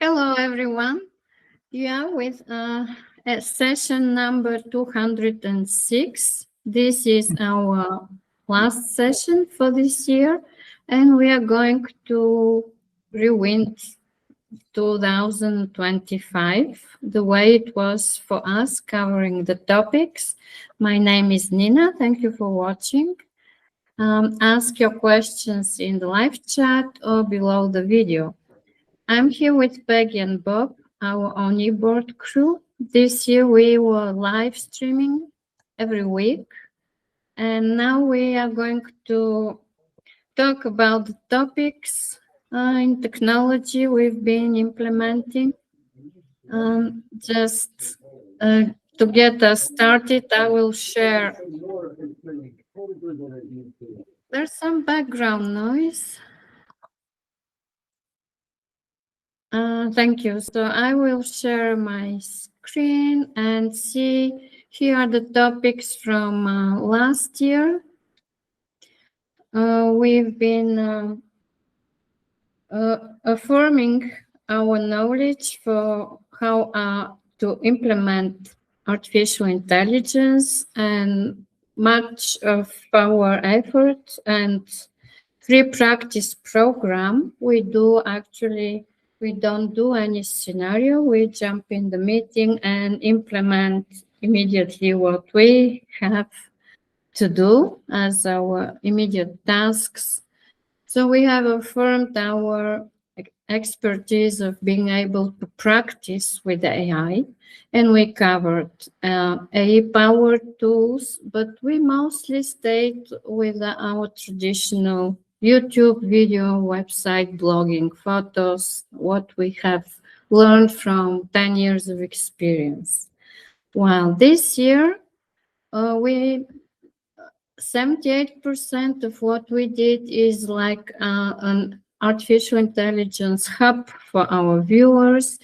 Hello, everyone. You are with session number 206. This is our last session for this year, and we are going to rewind 2025 the way it was for us, covering the topics. My name is Nina. Thank you for watching. Ask your questions in the live chat or below the video. I'm here with Peggy and Bob, our OnEBoard crew. This year we were live streaming every week, and now we are going to talk about the topics in technology we've been implementing. Just to get us started, I will share. There's some background noise. Thank you. So I will share my screen and see here are the topics from last year. We've been affirming our knowledge for how to implement artificial intelligence, and much of our effort and free practice program we don't do any scenario. We jump in the meeting and implement immediately what we have to do as our immediate tasks. So we have affirmed our expertise of being able to practice with AI, and we covered AI-powered tools, but we mostly stayed with our traditional YouTube video, website, blogging, photos, what we have learned from 10 years of experience. While this year, 78% of what we did is like an artificial intelligence hub for our viewers.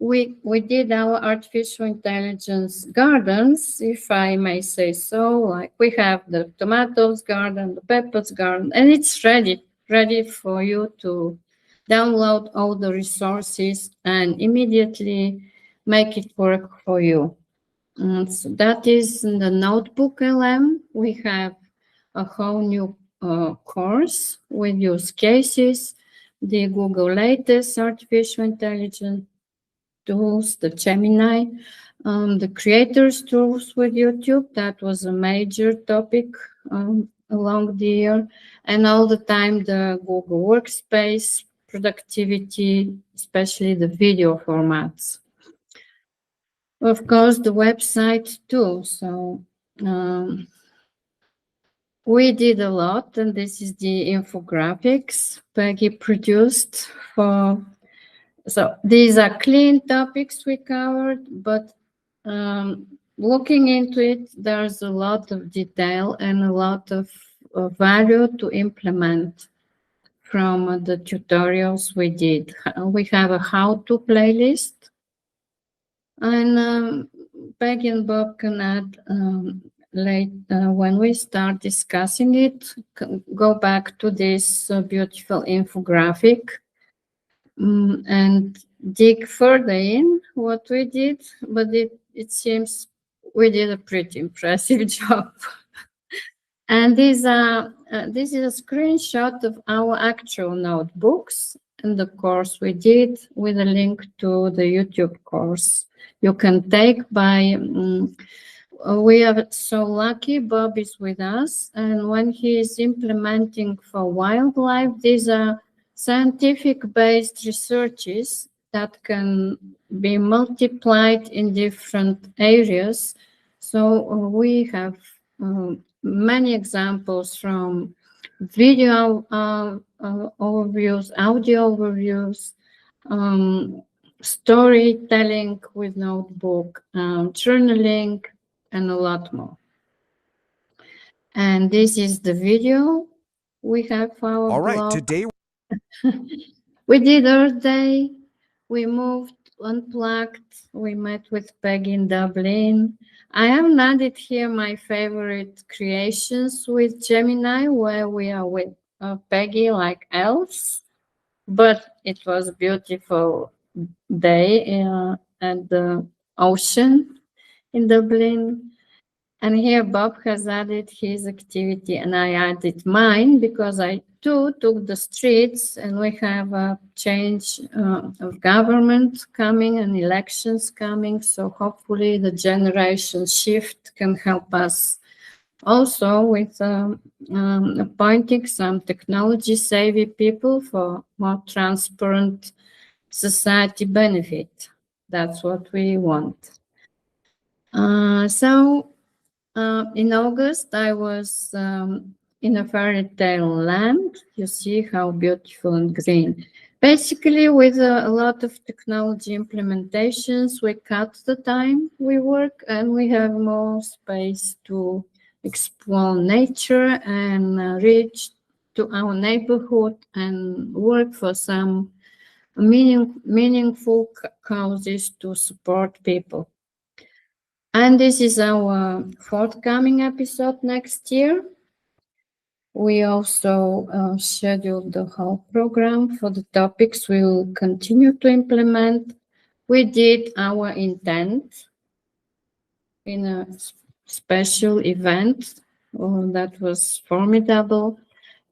We did our artificial intelligence gardens, if I may say so. Like we have the tomatoes garden, the peppers garden, and it's ready for you to download all the resources and immediately make it work for you. So that is in the NotebookLM. We have a whole new course with use cases, the Google latest artificial intelligence tools, the Gemini, the creators tools with YouTube. That was a major topic along the year, and all the time the Google Workspace, productivity, especially the video formats. Of course, the website too. So we did a lot, and this is the infographics Peggy produced for. So these are clean topics we covered, but looking into it, there's a lot of detail and a lot of value to implement from the tutorials we did. We have a how-to playlist, and Peggy and Bob can add when we start discussing it, go back to this beautiful infographic and dig further in what we did, but it seems we did a pretty impressive job. And this is a screenshot of our actual notebooks and the course we did with a link to the YouTube course you can take by. We are so lucky Bob is with us, and when he is implementing for wildlife, these are scientific-based researches that can be multiplied in different areas. So we have many examples from video overviews, audio overviews, storytelling with notebook, journaling, and a lot more. And this is the video we have for our All right, blog. today We did Earth Day. We moved, unplugged. We met with Peggy in Dublin. I haven't added here my favorite creations with Gemini, where we are with Peggy like elves, but it was beautiful day at the ocean in Dublin. And here Bob has added his activity and I added mine because I too took the streets, and we have a change of government coming and elections coming. So hopefully the generation shift can help us also with appointing some technology savvy people for more transparent society benefit. That's what we want. In August, I was in a fairy tale land. You see how beautiful and green. Basically, with a lot of technology implementations, we cut the time we work and we have more space to explore nature and reach to our neighborhood and work for some meaningful causes to support people. And this is our forthcoming episode next year. We also scheduled the whole program for the topics we will continue to implement. We did our intent in a special event that was formidable.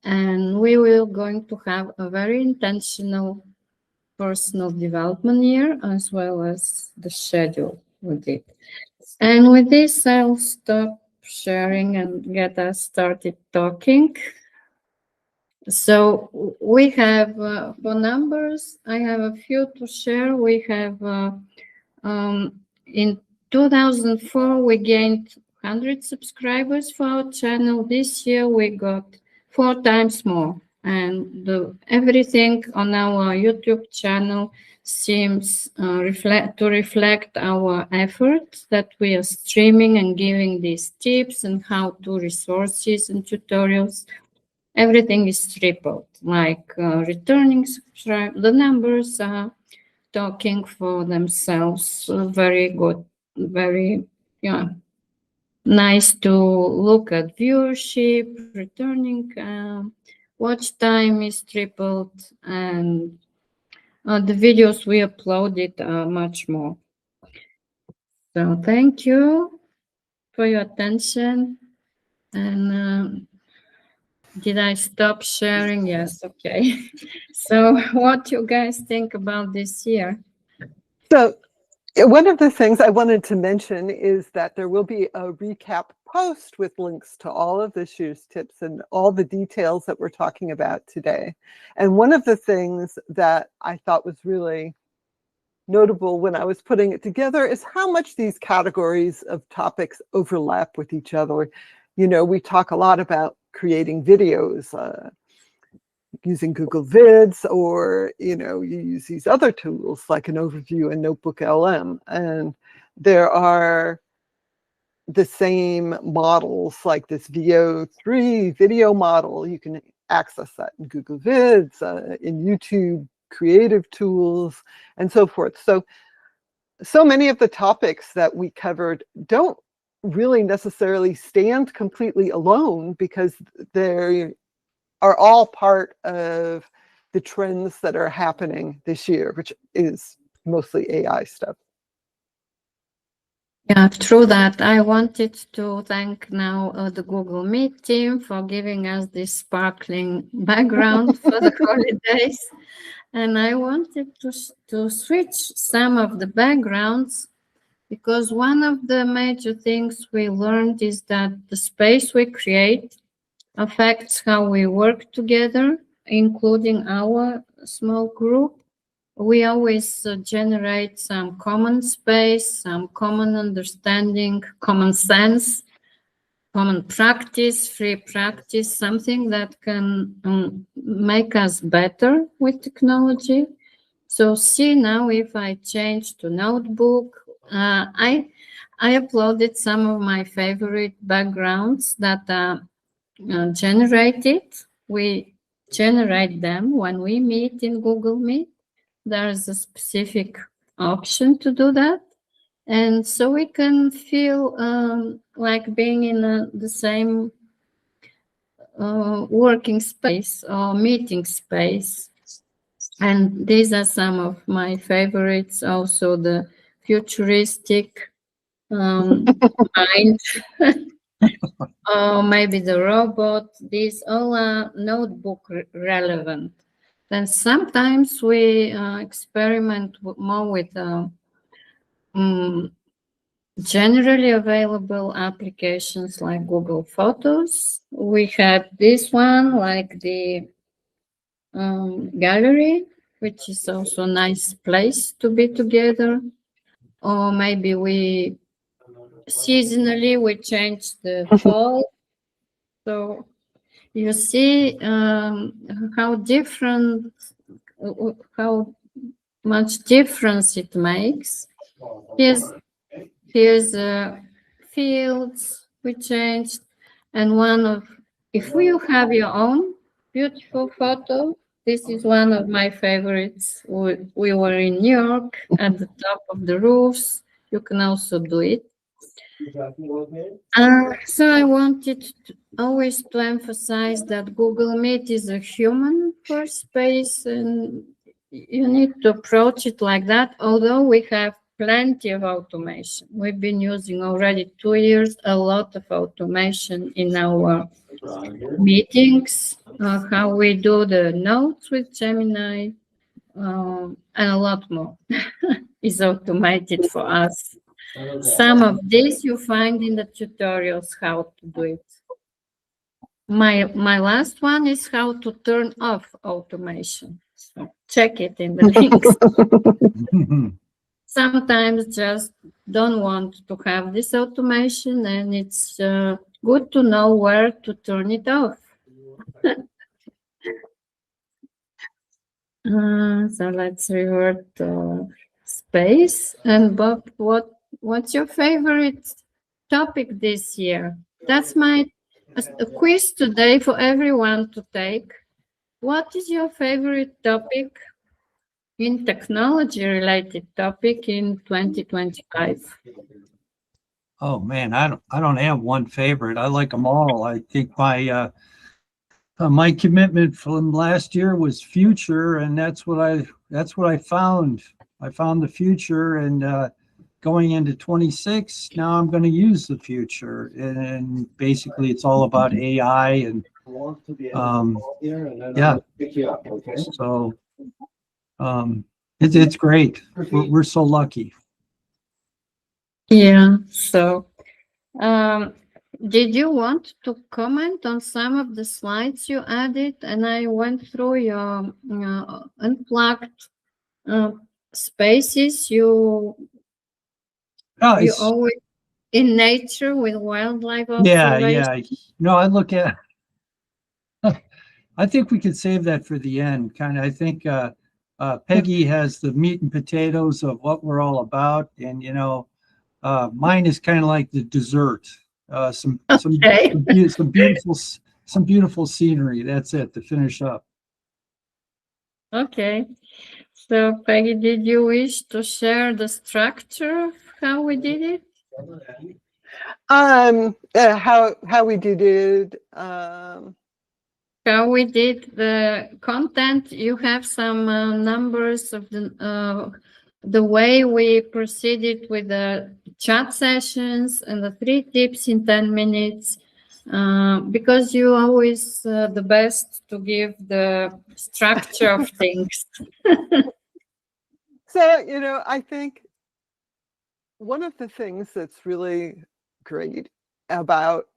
And we will going to have a very intentional personal development year as well as the schedule we did. And with this, I'll stop sharing and get us started talking. So we have, for numbers, I have a few to share. We have, in 2004, we gained 100 subscribers for our channel. This year, we got 4 times more. And everything on our YouTube channel seems to reflect our efforts that we are streaming and giving these tips and how-to resources and tutorials. Everything is tripled, like returning subscribers. The numbers are talking for themselves. Very good, very nice to look at viewership, returning watch time is tripled, and the videos we uploaded are much more. So thank you for your attention. And did I stop sharing? Yes, okay. So what do you guys think about this year? So one of the things I wanted to mention is that there will be a recap post with links to all of this year's tips and all the details that we're talking about today. And one of the things that I thought was really notable when I was putting it together is how much these categories of topics overlap with each other. You know, we talk a lot about creating videos, using Google Vids, or, you know, you use these other tools like an overview and NotebookLM. And there are the same models like this VO3 video model. You can access that in Google Vids, in YouTube creative tools, and so forth. So many of the topics that we covered don't really necessarily stand completely alone because they are all part of the trends that are happening this year, which is mostly AI stuff. Yeah, through that, I wanted to thank now the Google Meet team for giving us this sparkling background for the holidays. And I wanted to switch some of the backgrounds because one of the major things we learned is that the space we create affects how we work together, including our small group. We always generate some common space, some common understanding, common sense, common practice, free practice, something that can make us better with technology. So see now if I change to notebook, I uploaded some of my favorite backgrounds that are generated. We generate them when we meet in Google Meet. There's a specific option to do that. And so we can feel like being in the same working space or meeting space. And these are some of my favorites. Also, the futuristic mind, or maybe the robot. These all are notebook relevant. Then sometimes we experiment more with generally available applications like Google Photos. We had this one, like the gallery, which is also a nice place to be together. Or maybe we seasonally we change the fall. So you see how different, how much difference it makes. Here's fields we changed, and one of, if you have your own beautiful photo, this is one of my favorites. We were in New York at the top of the roofs. You can also do it. So I wanted always to emphasize that Google Meet is a human first space, and you need to approach it like that, although we have plenty of automation. We've been using already 2 years, a lot of automation in our meetings, how we do the notes with Gemini, and a lot more is automated for us. Some of this you find in the tutorials how to do it. My last one is how to turn off automation. So check it in the links. Sometimes just don't want to have this automation, and it's good to know where to turn it off. So let's revert to space. And Bob, what's your favorite topic this year? That's a quiz today for everyone to take. What is your favorite topic in technology-related topic in 2025? Oh man, I don't have one favorite. I like them all. I think my commitment from last year was future, and that's what I found. I found the future, and going into 26, now I'm going to use the future, and basically it's all about AI and yeah. So it's great. We're so lucky. Yeah. So, did you want to comment on some of the slides you added? And I went through your unplugged spaces. You always in nature with wildlife observation. Yeah. No, I look at. I think we could save that for the end. Kind of. I think Peggy has the meat and potatoes of what we're all about, and mine is kind of like the dessert. Some beautiful scenery. That's it to finish up. Okay. So Peggy, did you wish to share the structure of how we did it? How we did it. How we did the content. You have some numbers of the way we proceeded with the chat sessions and the 3 tips in 10 minutes, because you always the best to give the structure of things. So, I think one of the things that's really great about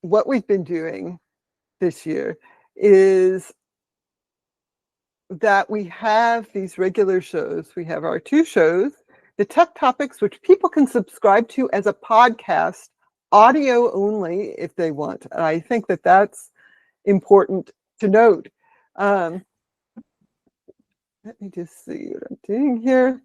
what we've been doing this year is that we have these regular shows. We have our 2 shows, the Tech Topics, which people can subscribe to as a podcast, audio only if they want. And I think that that's important to note. Let me just see what I'm doing here.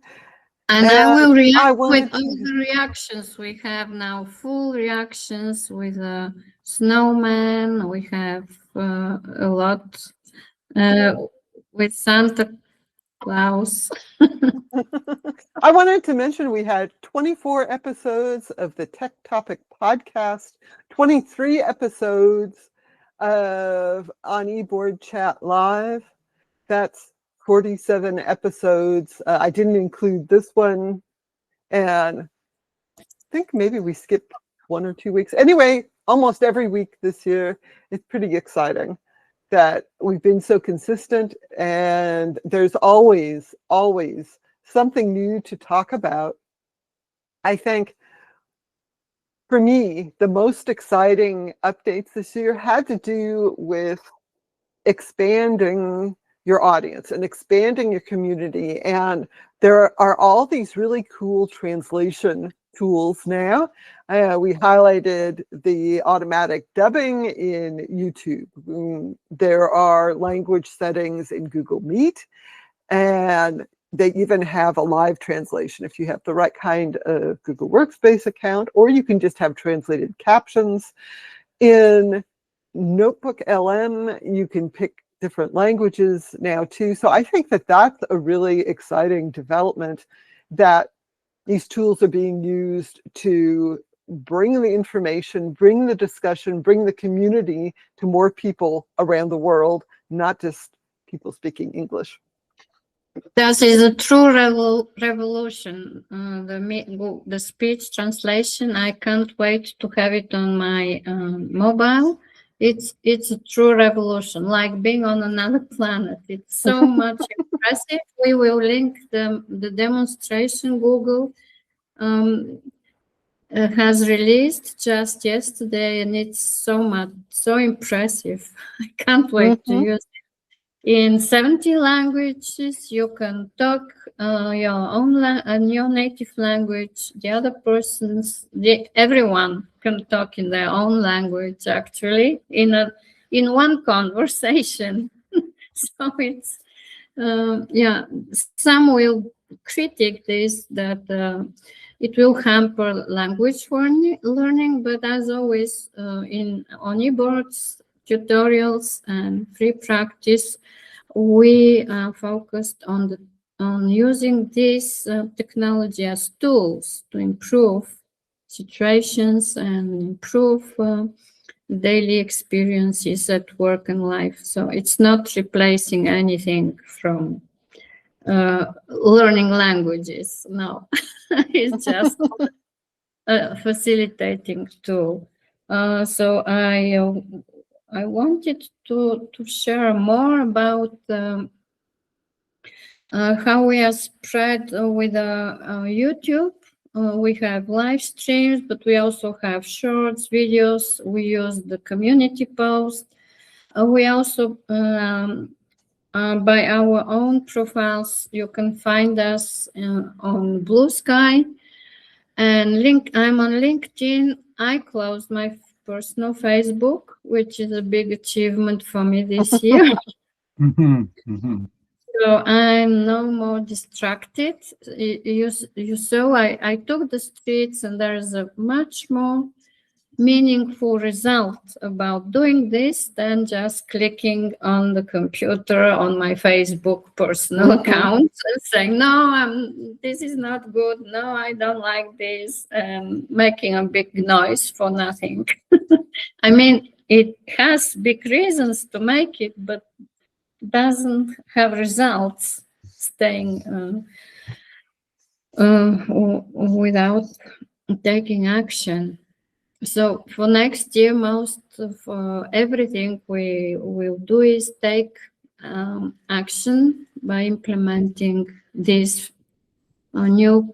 And I will react with all the reactions. We have now full reactions with a snowman. We have a lot with Santa Claus. I wanted to mention we had 24 episodes of the Tech Topic podcast, 23 episodes of OnEBoard Chat Live. That's 47 episodes. I didn't include this one, and I think maybe we skipped 1 or 2 weeks. Anyway, almost every week this year. It's pretty exciting that we've been so consistent, and there's always something new to talk about. I think for me, the most exciting updates this year had to do with expanding your audience and expanding your community. And there are all these really cool translation tools now. We highlighted the automatic dubbing in YouTube. There are language settings in Google Meet, and they even have a live translation if you have the right kind of Google Workspace account, or you can just have translated captions. In NotebookLM, you can pick different languages now too. So I think that that's a really exciting development, that these tools are being used to bring the information, bring the discussion, bring the community to more people around the world, not just people speaking English. This is a true revolution. The speech translation, I can't wait to have it on my mobile. It's a true revolution, like being on another planet. It's so much impressive. We will link the demonstration Google has released just yesterday, and it's so impressive. I can't wait to use it. In 70 languages, you can talk your own your native language. The other persons, everyone can talk in their own language. Actually, in one conversation. So it's yeah. Some will critique this, that it will hamper language learning, but as always, in OnEBoard's tutorials and free practice, we are focused on using this technology as tools to improve situations and improve daily experiences at work and life. So it's not replacing anything from learning languages. No, it's just a facilitating tool. So I wanted to share more about how we are spread with YouTube. We have live streams, but we also have shorts, videos. We use the community post. We also, by our own profiles, you can find us on Blue Sky. And I'm on LinkedIn. I closed my personal Facebook, which is a big achievement for me this year. So I'm no more distracted. You saw I took the streets, and there is a much more meaningful result about doing this than just clicking on the computer on my Facebook personal account and saying, no, this is not good. No, I don't like this, and making a big noise for nothing. I mean, it has big reasons to make it, but doesn't have results staying without taking action. So for next year, most of everything we will do is take action by implementing this new.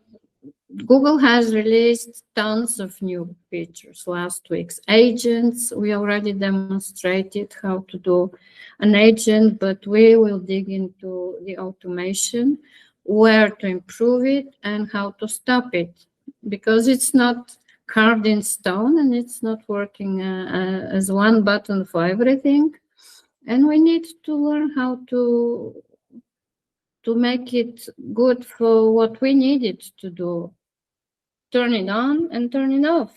Google has released tons of new features last week's agents. We already demonstrated how to do an agent, but we will dig into the automation, where to improve it and how to stop it, because it's not carved in stone and it's not working as one button for everything. And we need to learn how to make it good for what we need it to do. Turn it on and turn it off.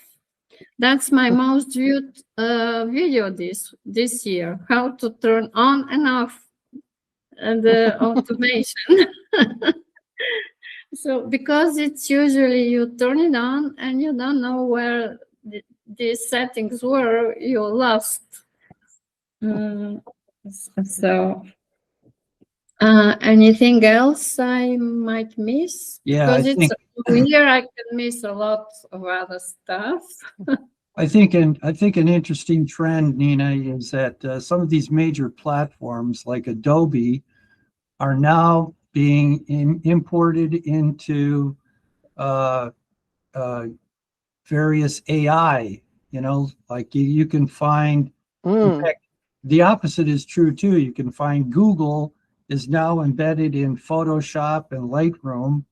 That's my most viewed video this year, how to turn on and off the automation. So because it's usually you turn it on and you don't know where these settings were, you're lost. So Anything else I might miss? Yeah, Because it's here I can miss a lot of other stuff. I think an interesting trend, Nina, is that some of these major platforms like Adobe are now being imported into various AI. Like you can find. In fact, the opposite is true too. You can find Google is now embedded in Photoshop and Lightroom.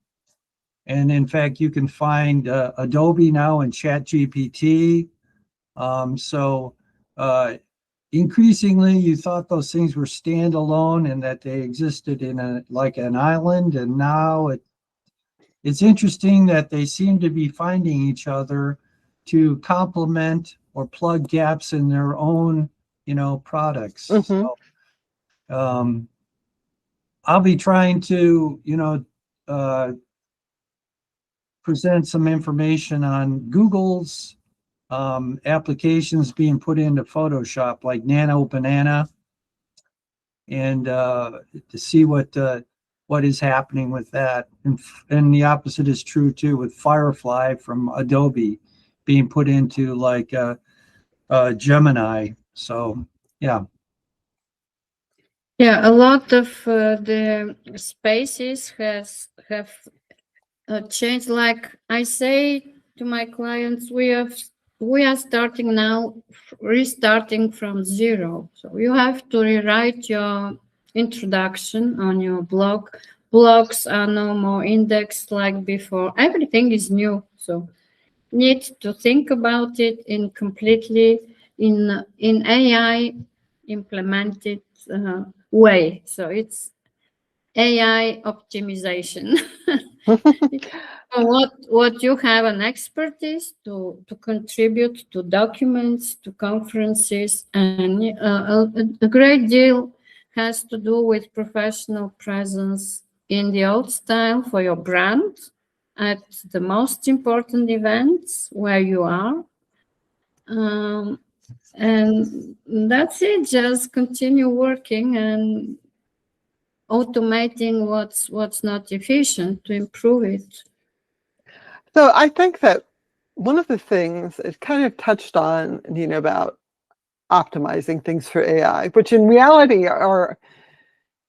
And in fact, you can find Adobe now in ChatGPT. So increasingly, you thought those things were standalone and that they existed in like an island. And now it's interesting that they seem to be finding each other to complement or plug gaps in their own, products. So, I'll be trying to, present some information on Google's applications being put into Photoshop, like Nano Banana, and to see what is happening with that. And the opposite is true too, with Firefly from Adobe being put into like Gemini. So yeah. Yeah, a lot of the spaces have changed. Like I say to my clients, we are starting now, restarting from zero. So you have to rewrite your introduction on your blog. Blogs are no more indexed like before. Everything is new. So need to think about it in completely in AI implemented way. So it's AI optimization. What you have an expertise to contribute to documents, to conferences, and a great deal has to do with professional presence in the old style for your brand at the most important events where you are. And that's it. Just continue working and automating what's not efficient to improve it. So I think that one of the things it kind of touched on, Nina, about optimizing things for AI, which in reality are,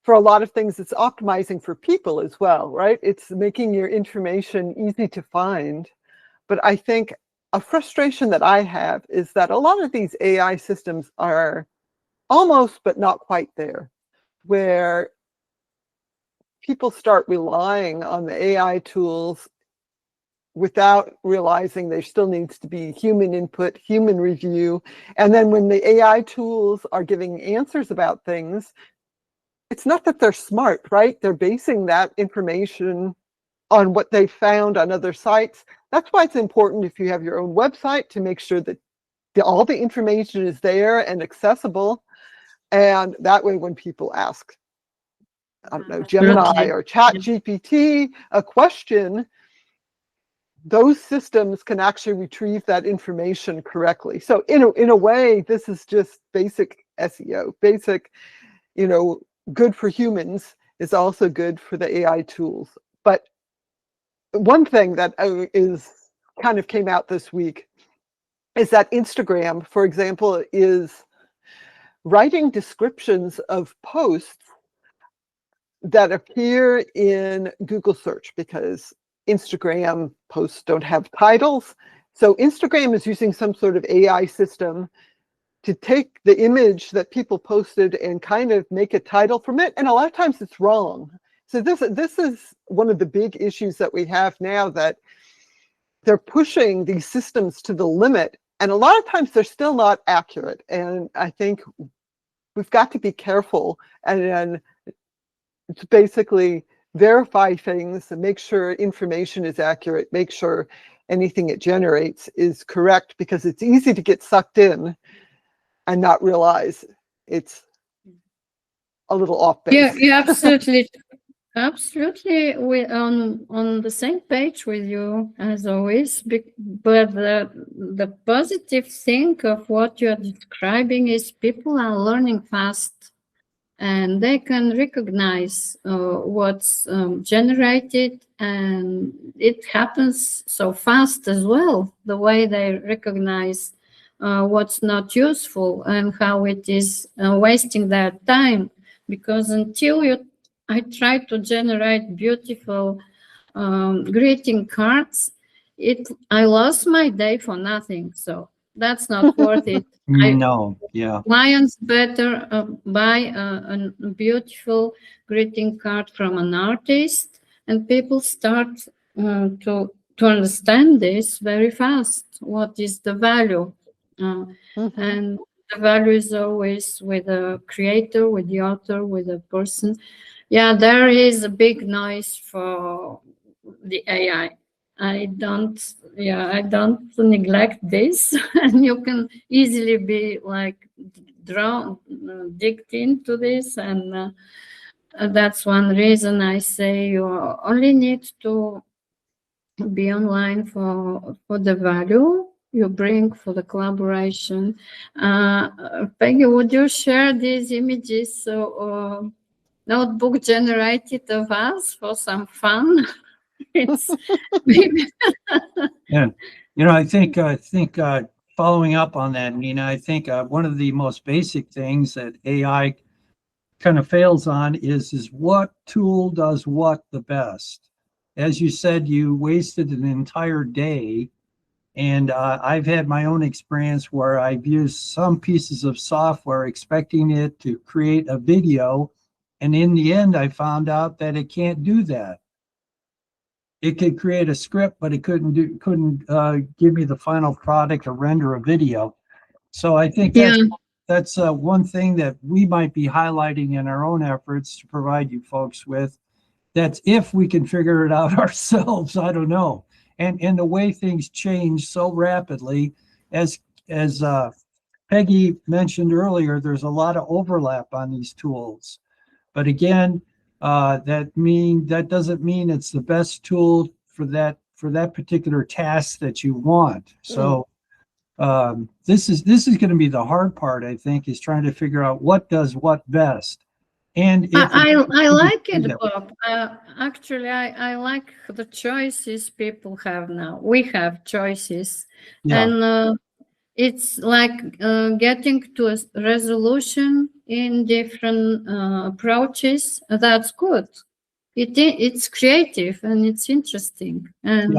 for a lot of things, it's optimizing for people as well, right? It's making your information easy to find. But I think a frustration that I have is that a lot of these AI systems are almost but not quite there, where people start relying on the AI tools without realizing there still needs to be human input, human review. And then when the AI tools are giving answers about things, it's not that they're smart, right? They're basing that information on what they found on other sites. That's why it's important, if you have your own website, to make sure that all the information is there and accessible. And that way, when people ask, I don't know, Gemini or ChatGPT a question, those systems can actually retrieve that information correctly. So in a way, this is just basic SEO, basic, good for humans is also good for the AI tools. But one thing that is kind of came out this week is that Instagram, for example, is writing descriptions of posts that appear in Google search, because Instagram posts don't have titles. So Instagram is using some sort of AI system to take the image that people posted and kind of make a title from it. And a lot of times it's wrong. So this is one of the big issues that we have now, that they're pushing these systems to the limit. And a lot of times they're still not accurate. And I think we've got to be careful and to basically verify things and make sure information is accurate, make sure anything it generates is correct, because it's easy to get sucked in and not realize it's a little off base. Yeah, absolutely. Absolutely, we're on the same page with you as always. But the positive thing of what you're describing is people are learning fast, and they can recognize what's generated, and it happens so fast as well, the way they recognize what's not useful and how it is wasting their time. Because I try to generate beautiful greeting cards, I lost my day for nothing. So that's not worth it. No, yeah. Clients better buy a beautiful greeting card from an artist, and people start to understand this very fast. What is the value? And the value is always with the creator, with the author, with the person. Yeah, there is a big noise for the AI. I don't neglect this, and you can easily be like digged into this, and that's one reason I say you only need to be online for the value you bring, for the collaboration. Peggy, would you share these images notebook generated of us for some fun? It's maybe. Yeah. I think following up on that, Nina, I think one of the most basic things that AI kind of fails on is what tool does what the best. As you said, you wasted an entire day, and I've had my own experience where I've used some pieces of software expecting it to create a video, and in the end, I found out that it can't do that. It could create a script, but it couldn't give me the final product or render a video. So I think that's one thing that we might be highlighting in our own efforts to provide you folks with. That's if we can figure it out ourselves. I don't know. And the way things change so rapidly, as Peggy mentioned earlier, there's a lot of overlap on these tools. But again, that doesn't mean it's the best tool for that particular task that you want. So this is going to be the hard part, I think, is trying to figure out what does what best. And I like it, Bob. Actually, I like the choices people have now. We have choices, and it's like getting to a resolution in different approaches. That's good. It's creative and it's interesting, and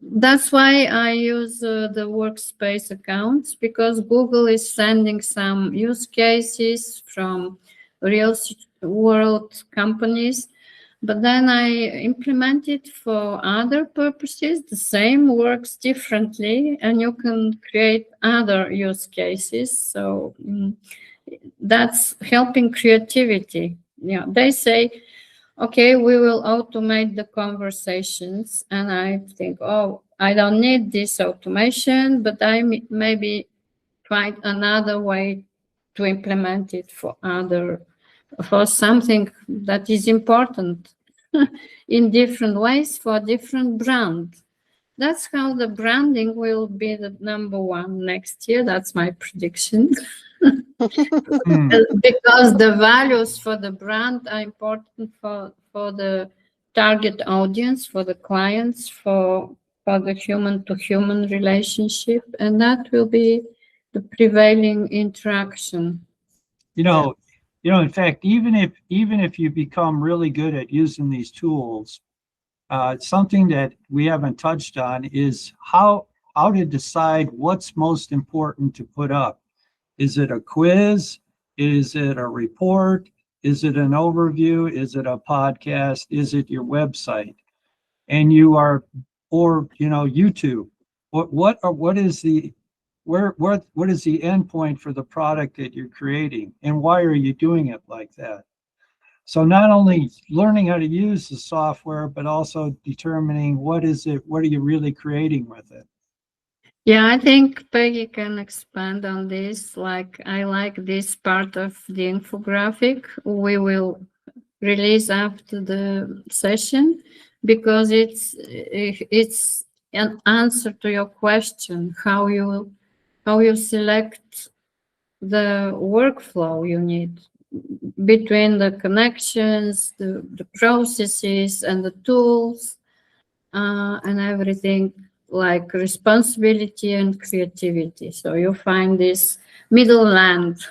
that's why I use the workspace accounts, because Google is sending some use cases from real world companies, but then I implement it for other purposes. The same works differently, and you can create other use cases. So that's helping creativity. Yeah, they say, okay, we will automate the conversations, and I think, oh, I don't need this automation, but I maybe find another way to implement it for something that is important in different ways for different brand. That's how the branding will be the #1 next year. That's my prediction. Because the values for the brand are important for the target audience, for the clients, for the human-to-human relationship, and that will be the prevailing interaction. In fact, even if you become really good at using these tools, something that we haven't touched on is how to decide what's most important to put up. Is it a quiz? Is it a report? Is it an overview? Is it a podcast? Is it your website? And YouTube. What is the end point for the product that you're creating, and why are you doing it like that? So not only learning how to use the software, but also determining what are you really creating with it. Yeah, I think Peggy can expand on this. Like, I like this part of the infographic we will release after the session, because it's an answer to your question, how you select the workflow you need. between the connections, the processes, and the tools, and everything, like responsibility and creativity. So you find this middle land.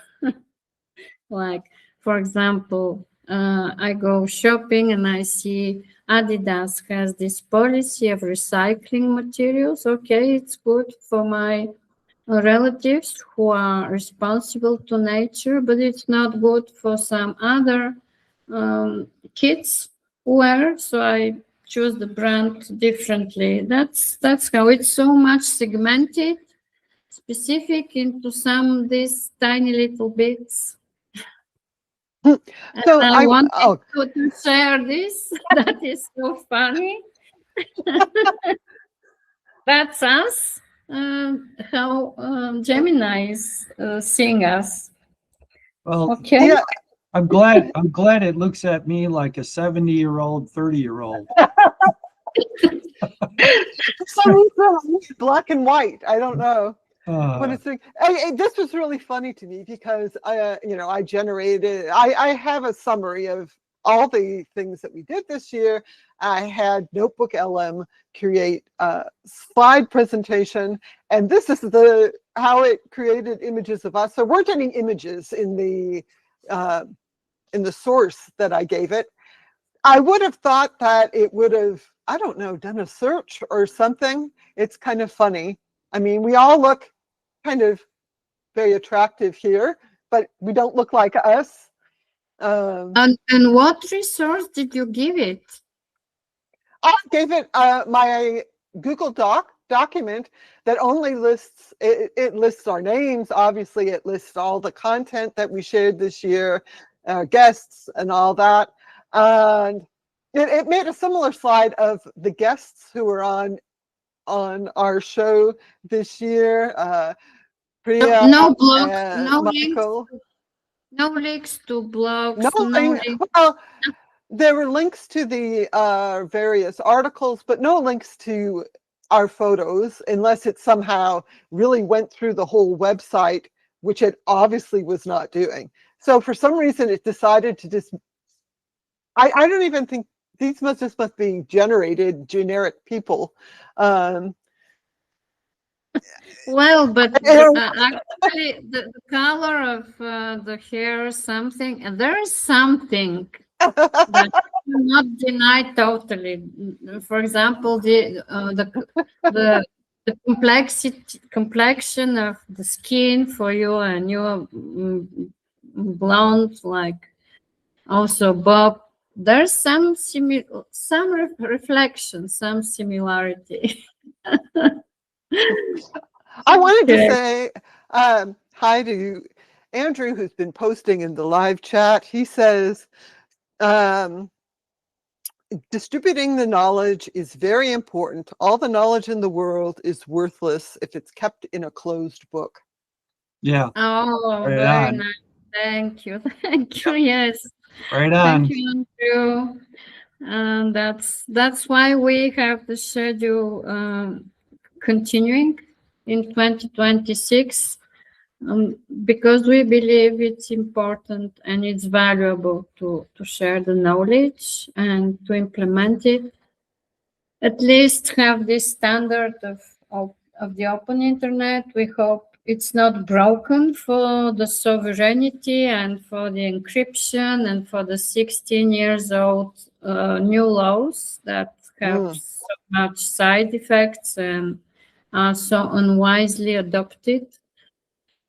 Like, for example, I go shopping and I see Adidas has this policy of recycling materials. Okay, it's good for my relatives who are responsible to nature, but it's not good for some other kids wear. So I choose the brand differently. That's how it's so much segmented, specific into some these tiny little bits. So I wanted to share this. That is so funny. That's us. How Gemini is seeing us. Well, Okay. yeah, I'm glad it looks at me like a 70-year-old, 30-year-old. black and white. I don't know. What is Uh, it? This was really funny to me because I have a summary of all the things that we did this year. I had NotebookLM create a slide presentation, and this is how it created images of us. So we're getting images in the source that I gave it. I would have thought that it would have, I don't know, done a search or something. It's kind of funny. I mean, we all look kind of very attractive here, but we don't look like us. And what resource did you give it? I gave it my Google document that only lists, it lists our names. Obviously, it lists all the content that we shared this year, guests and all that. And it made a similar slide of the guests who were on our show this year. Priya, No blog, no Michael. links, no links to blogs. No link. Well, there were links to the various articles, but no links to our photos, unless it somehow really went through the whole website, which it obviously was not doing. So for some reason, it decided to just. I don't even think these must be generated generic people. Well, but actually, the color of the hair, something, and there is something that you cannot deny totally. For example, the complexion of the skin for you, and you're blonde, like also Bob. There's some reflection, some similarity. I wanted to say hi to Andrew, who's been posting in the live chat. He says, distributing the knowledge is very important. All the knowledge in the world is worthless if it's kept in a closed book. yeah. Oh, Right very on. nice. Thank you. Thank you. Yes. Right on. Thank you, Andrew. And that's why we have the schedule continuing in 2026, because we believe it's important and it's valuable to share the knowledge and to implement it. At least have this standard of the open internet. We hope it's not broken for the sovereignty and for the encryption and for the 16 years old new laws that have so much side effects and are so unwisely adopted.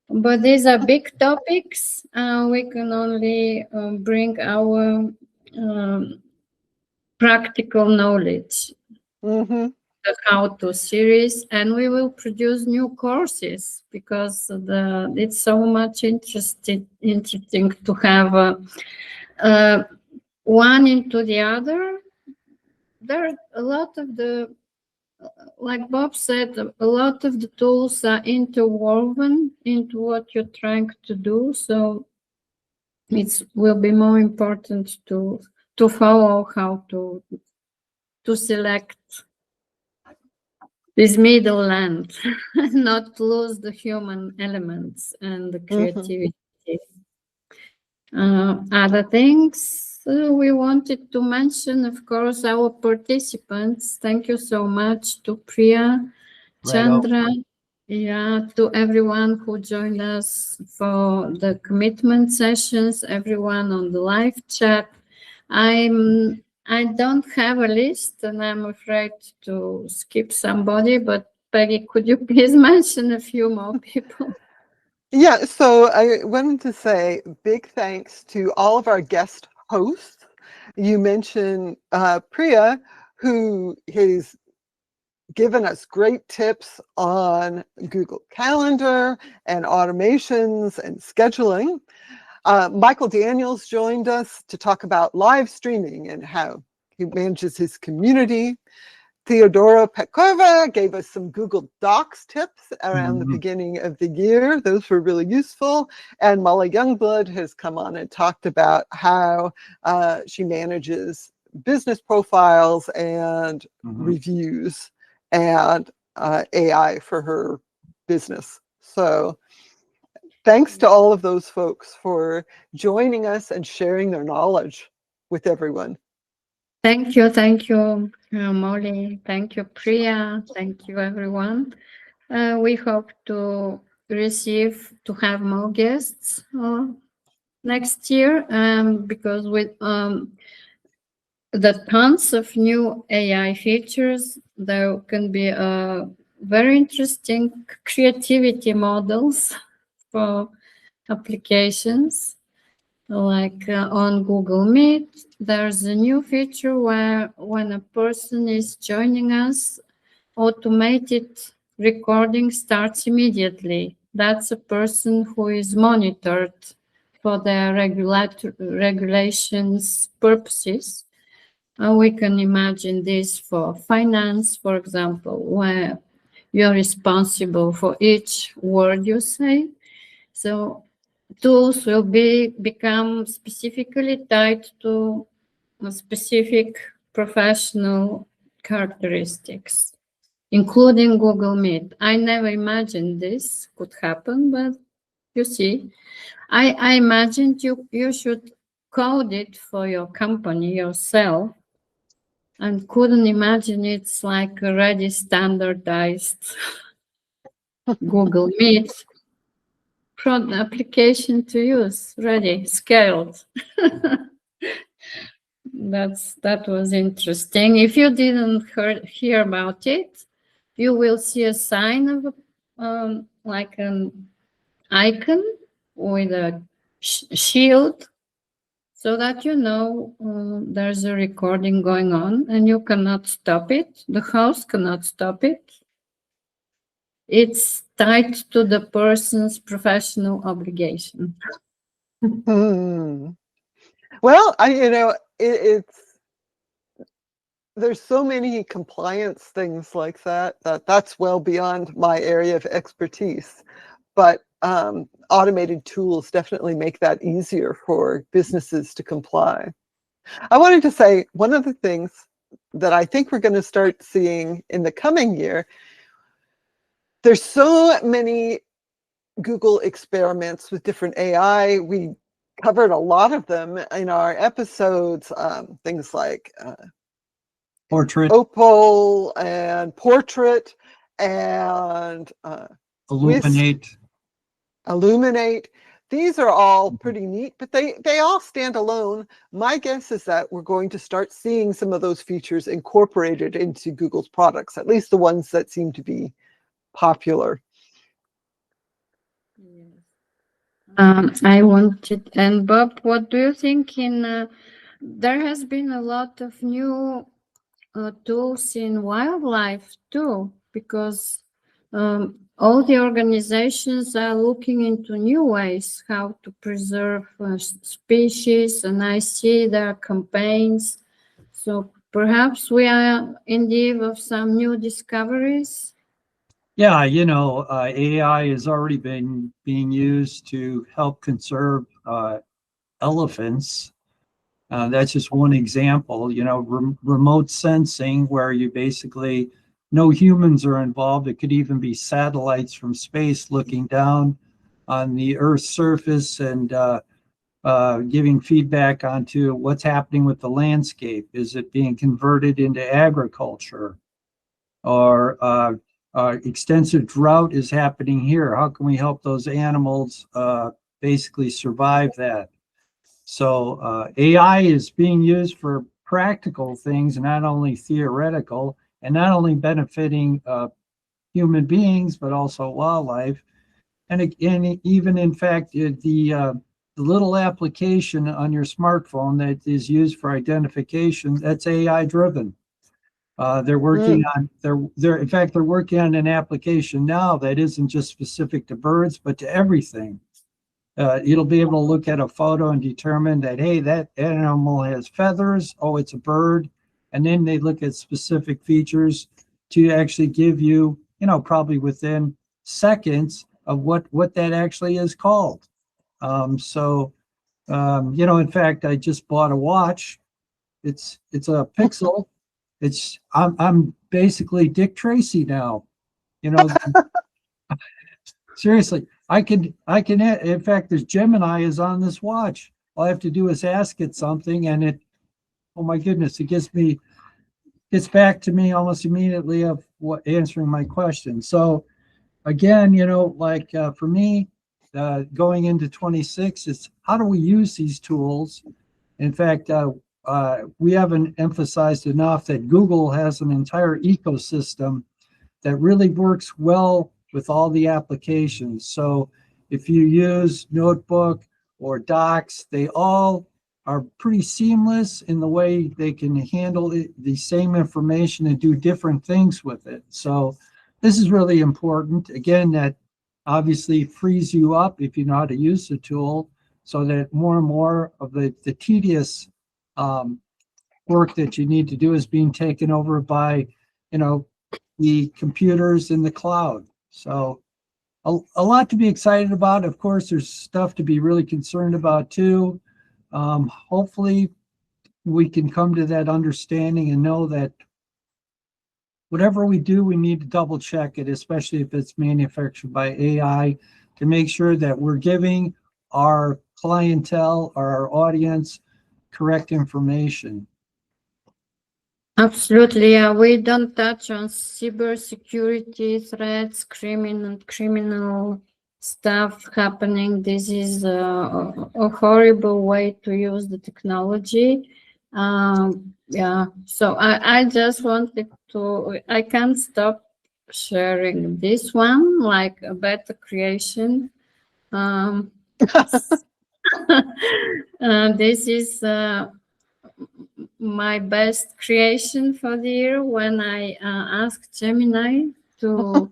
But these are big topics. We can only bring our practical knowledge. Mm-hmm. The how-to series, and we will produce new courses because it's so much interesting to have one into the other. There are a lot of the, like Bob said, a lot of the tools are interwoven into what you're trying to do. So it will be more important to follow how to select this middle land, not lose the human elements and the creativity. Other things we wanted to mention, of course, our participants. Thank you so much to Priya, Chandra, yeah, to everyone who joined us for the commitment sessions, everyone on the live chat. I don't have a list, and I'm afraid to skip somebody, but Peggy, could you please mention a few more people? Yeah, so I wanted to say big thanks to all of our guest hosts. You mentioned Priya, who has given us great tips on Google Calendar and automations and scheduling. Michael Daniels joined us to talk about live streaming and how he manages his community. Theodora Pekova gave us some Google Docs tips around the beginning of the year. Those were really useful. And Molly Youngblood has come on and talked about how she manages business profiles and reviews and AI for her business. So thanks to all of those folks for joining us and sharing their knowledge with everyone. Thank you, Molly. Thank you, Priya. Thank you, everyone. We hope to have more guests next year because with the tons of new AI features, there can be very interesting creativity models for applications. Like on Google Meet, there's a new feature where when a person is joining us, automated recording starts immediately. That's a person who is monitored for their regulations purposes. We can imagine this for finance, for example, where you're responsible for each word you say. So tools will become specifically tied to specific professional characteristics, including Google Meet. I never imagined this could happen, but you see, I imagined you should code it for your company yourself, and couldn't imagine it's like already standardized Google Meet application to use, ready, scaled. That was interesting. If you didn't hear about it, you will see a sign of like an icon with a shield, so that you know there's a recording going on and you cannot stop it. The host cannot stop it. It's tied to the person's professional obligation. Well, there's so many compliance things like that's well beyond my area of expertise. But automated tools definitely make that easier for businesses to comply. I wanted to say one of the things that I think we're going to start seeing in the coming year, there's so many Google experiments with different AI. We covered a lot of them in our episodes, things like Portrait, Opal and Portrait and Illuminate. These are all pretty neat, but they all stand alone. My guess is that we're going to start seeing some of those features incorporated into Google's products, at least the ones that seem to be popular. I wanted, and Bob, what do you think? There has been a lot of new tools in wildlife too, because all the organizations are looking into new ways how to preserve species, and I see their campaigns. So perhaps we are in the eve of some new discoveries. Yeah, AI has already been being used to help conserve elephants. That's just one example. Remote sensing, where you basically no humans are involved. It could even be satellites from space looking down on the Earth's surface and giving feedback onto what's happening with the landscape. Is it being converted into agriculture? Or extensive drought is happening here. How can we help those animals basically survive that? So AI is being used for practical things, not only theoretical, and not only benefiting human beings, but also wildlife. And even in fact, the little application on your smartphone that is used for identification, that's AI driven. They're working on in fact they're working on an application now that isn't just specific to birds, but to everything. It'll be able to look at a photo and determine that, hey, that animal has feathers. Oh, it's a bird. And then they look at specific features to actually give you, probably within seconds of what that actually is called. In fact, I just bought a watch. It's a Pixel. I'm basically Dick Tracy now. Seriously, I can, in fact, there's Gemini is on this watch. All I have to do is ask it something and it, oh my goodness, it gets back to me almost immediately of what answering my question. So again, for me, going into 26, it's how do we use these tools? In fact, we haven't emphasized enough that Google has an entire ecosystem that really works well with all the applications. So if you use Notebook or Docs, they all are pretty seamless in the way they can handle the same information and do different things with it. So this is really important. Again, that obviously frees you up if you know how to use the tool, so that more and more of the tedious work that you need to do is being taken over by, the computers in the cloud. So a lot to be excited about. Of course, there's stuff to be really concerned about too. Hopefully we can come to that understanding and know that whatever we do, we need to double check it, especially if it's manufactured by AI, to make sure that we're giving our clientele or our audience correct information. Absolutely, yeah. We don't touch on cybersecurity threats, criminal stuff happening. This is a horrible way to use the technology. Yeah, so I just wanted to, I can't stop sharing this one, like a better creation. This is my best creation for the year when I asked Gemini to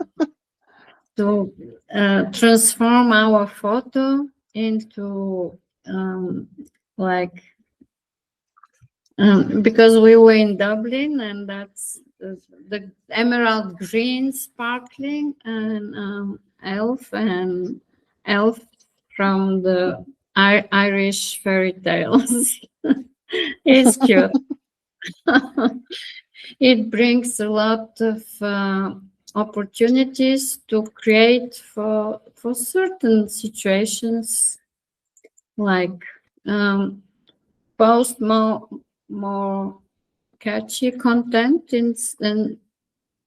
transform our photo into because we were in Dublin and that's the emerald green sparkling and elf from the Irish fairy tales. It's cute. It brings a lot of opportunities to create for certain situations, like post more catchy content and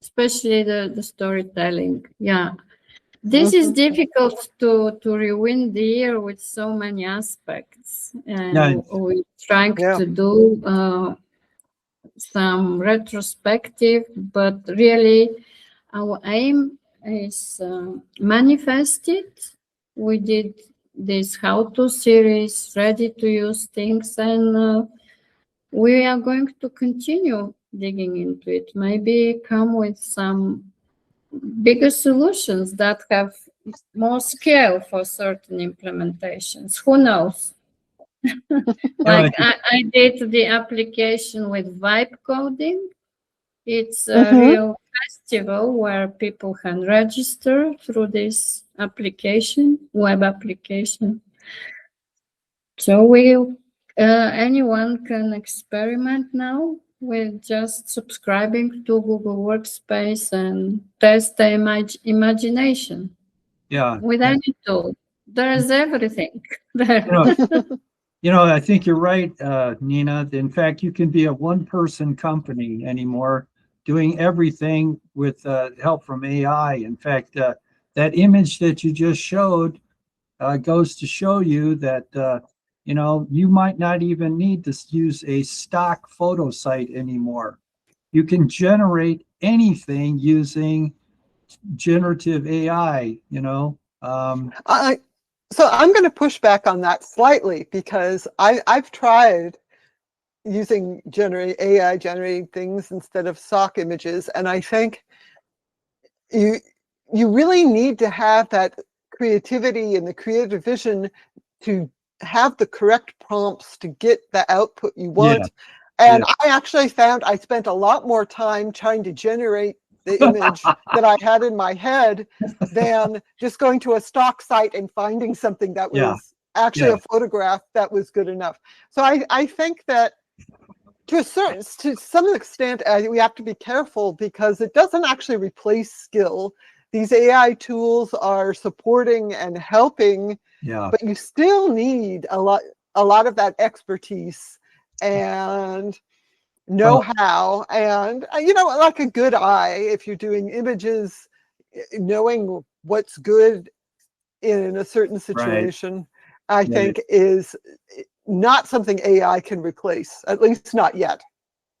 especially the storytelling. Yeah. This is difficult to rewind the year with so many aspects, and we're trying to do some retrospective, but really our aim is manifested. We did this how-to series, ready to use things, and we are going to continue digging into it. Maybe come with some bigger solutions that have more scale for certain implementations. Who knows? Like I did the application with vibe coding. It's a real festival where people can register through this application, web application. So anyone can experiment now with just subscribing to Google Workspace and test the imagination. Yeah. With any tool. There's everything there. You know, I think you're right, Nina. In fact, you can be a one-person company anymore, doing everything with help from AI. In fact, that image that you just showed goes to show you that you know, you might not even need to use a stock photo site anymore. You can generate anything using generative AI. You know. So I'm going to push back on that slightly, because I've tried using AI generating things instead of stock images, and I think you really need to have that creativity and the creative vision to have the correct prompts to get the output you want. Yeah. And I actually found I spent a lot more time trying to generate the image that I had in my head than just going to a stock site and finding something that was actually a photograph that was good enough. So I think that to some extent, we have to be careful, because it doesn't actually replace skill. These AI tools are supporting and helping, but you still need a lot of that expertise and know-how, and you know, like a good eye. If you're doing images, knowing what's good in a certain situation, I think is not something AI can replace, at least not yet.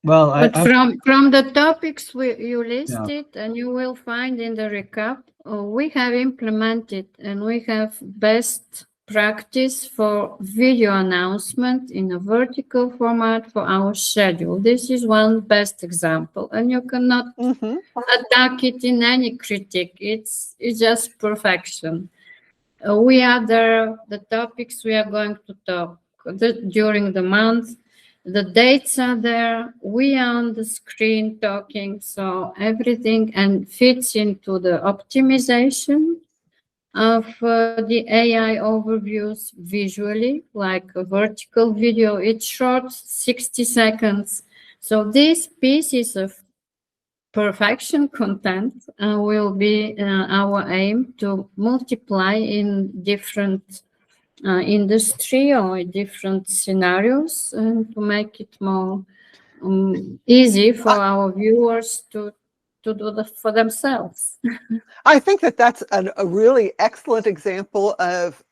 Well, but from the topics you listed, and you will find in the recap, we have implemented and we have best practice for video announcement in a vertical format for our schedule. This is one best example, and you cannot attack it in any critique. It's just perfection. We are the topics we are going to talk during the month. The dates are there. We are on the screen talking, so everything and fits into the optimization of the AI overviews visually, like a vertical video. It's short, 60 seconds. So these pieces of perfection content will be our aim to multiply in different industry or different scenarios, and to make it more easy for our viewers to do that for themselves. I think that that's a really excellent example of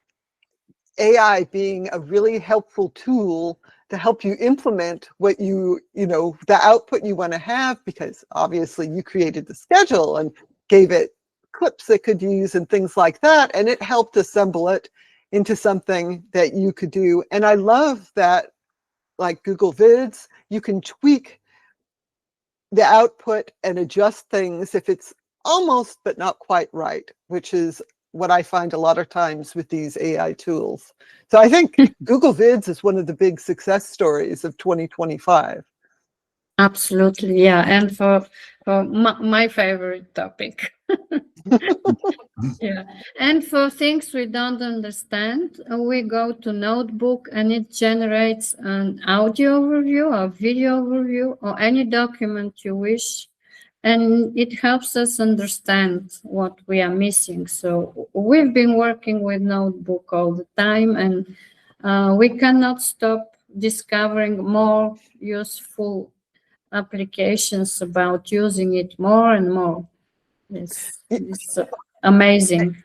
AI being a really helpful tool to help you implement what you know, the output you want to have, because obviously you created the schedule and gave it clips it could use and things like that, and it helped assemble it into something that you could do. And I love that, like Google Vids, you can tweak the output and adjust things if it's almost but not quite right, which is what I find a lot of times with these AI tools. So I think Google Vids is one of the big success stories of 2025. Absolutely, yeah. And for my favorite topic. Yeah. And for things we don't understand, we go to Notebook, and it generates an audio overview or video overview or any document you wish. And it helps us understand what we are missing. So we've been working with Notebook all the time, and we cannot stop discovering more useful applications about using it more and more. It's amazing.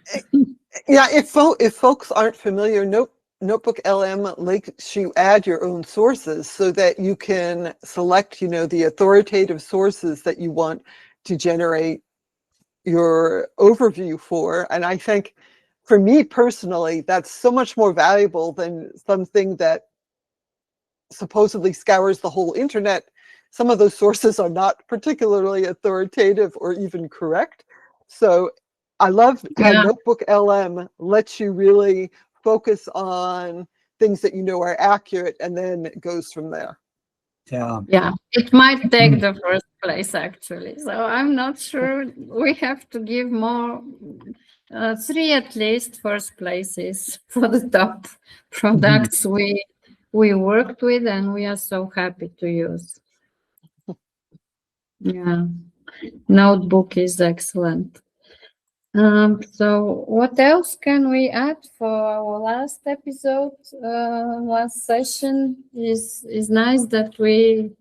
Yeah, if folks aren't familiar, NotebookLM lets you add your own sources so that you can select, you know, the authoritative sources that you want to generate your overview for. And I think for me personally, that's so much more valuable than something that supposedly scours the whole internet. Some of those sources are not particularly authoritative or even correct. So I love how NotebookLM lets you really focus on things that you know are accurate, and then it goes from there. Yeah, it might take the first place, actually. So I'm not sure. We have to give more, 3 at least first places for the top products we worked with, and we are so happy to use. Yeah, Notebook is excellent. So what else can we add for our last episode? Last session is nice that we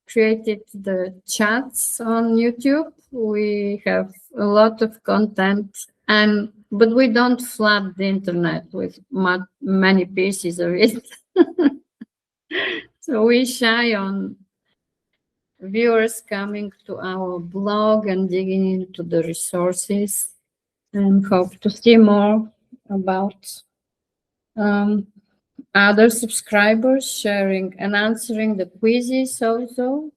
created the chats on YouTube. We have a lot of content, but we don't flood the internet with many pieces of it. So we shy on viewers coming to our blog and digging into the resources, and hope to see more about other subscribers sharing and answering the quizzes also.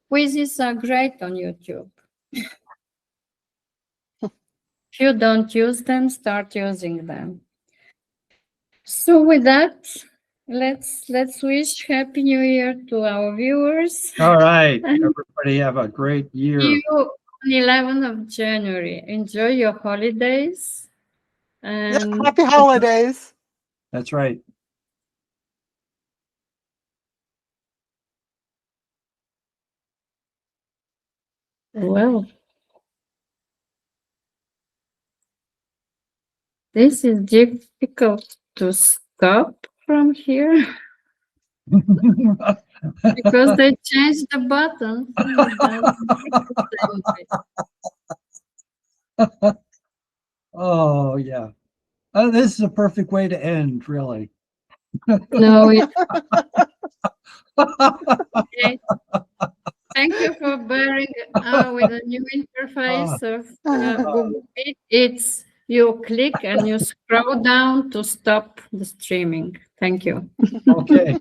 Quizzes are great on YouTube. If you don't use them, start using them. So with that, let's wish Happy New Year to our viewers. All right. Everybody have a great year. See you on 11th of January. Enjoy your holidays. And Yeah, happy holidays. That's right. well, this is difficult to stop from here because they changed the button. Oh, yeah. This is a perfect way to end, really. No, okay. Thank you for bearing with the new interface of Google Vids. It's you click and you scroll down to stop the streaming. Thank you. Okay.